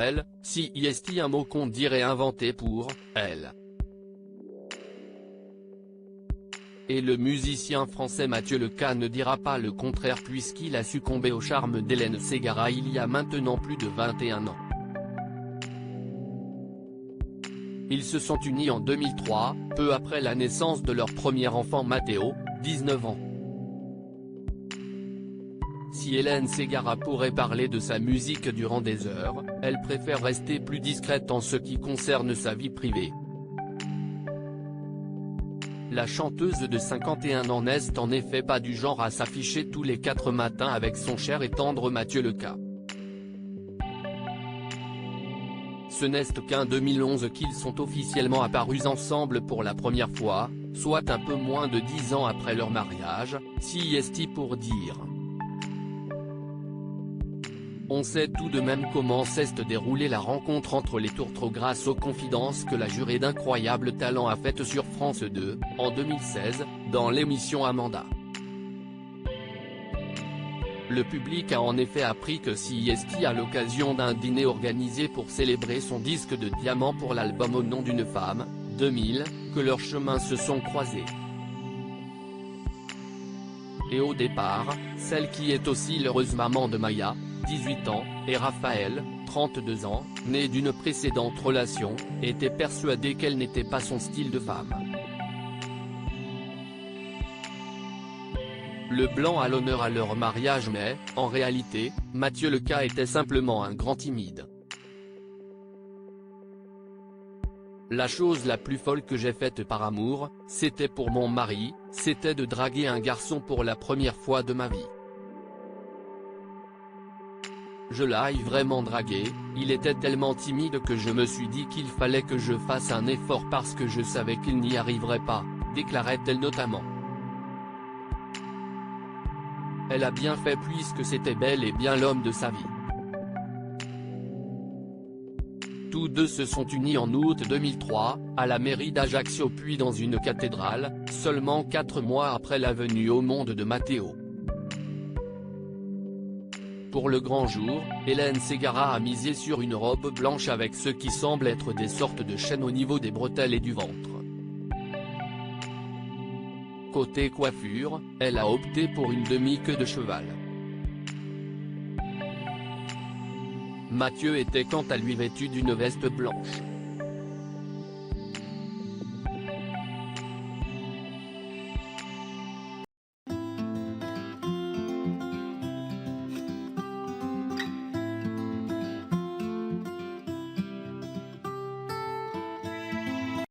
belle, si est un mot qu'on dirait inventé pour elle. Et le musicien français Mathieu Leca ne dira pas le contraire puisqu'il a succombé au charme d'Hélène Ségara il y a maintenant plus de 21 ans. Ils se sont unis en 2003, peu après la naissance de leur premier enfant Matteo, 19 ans. Si Hélène Ségara pourrait parler de sa musique durant des heures, elle préfère rester plus discrète en ce qui concerne sa vie privée. La chanteuse de 51 ans n'est en effet pas du genre à s'afficher tous les 4 matins avec son cher et tendre Mathieu Leca. Ce n'est qu'en 2011 qu'ils sont officiellement apparus ensemble pour la première fois, soit un peu moins de 10 ans après leur mariage, si est pour dire. On sait tout de même comment s'est déroulée la rencontre entre les tourtereaux grâce aux confidences que la jurée d'Incroyable Talent a faites sur France 2, en 2016, dans l'émission Amanda. Le public a en effet appris que si à l'occasion d'un dîner organisé pour célébrer son disque de diamant pour l'album Au nom d'une femme, 2000, que leurs chemins se sont croisés. Et au départ, celle qui est aussi l'heureuse maman de Maya, 18 ans, et Raphaël, 32 ans, né d'une précédente relation, était persuadée qu'elle n'était pas son style de femme. Le blanc à l'honneur à leur mariage mais, en réalité, Mathieu Leca était simplement un grand timide. La chose la plus folle que j'ai faite par amour, c'était pour mon mari, c'était de draguer un garçon pour la première fois de ma vie. Je l'ai vraiment dragué, il était tellement timide que je me suis dit qu'il fallait que je fasse un effort parce que je savais qu'il n'y arriverait pas, déclarait-elle notamment. Elle a bien fait puisque c'était bel et bien l'homme de sa vie. Tous deux se sont unis en août 2003, à la mairie d'Ajaccio puis dans une cathédrale, seulement 4 mois après la venue au monde de Matteo. Pour le grand jour, Hélène Ségara a misé sur une robe blanche avec ce qui semble être des sortes de chaînes au niveau des bretelles et du ventre. Côté coiffure, elle a opté pour une demi-queue de cheval. Mathieu était quant à lui vêtu d'une veste blanche.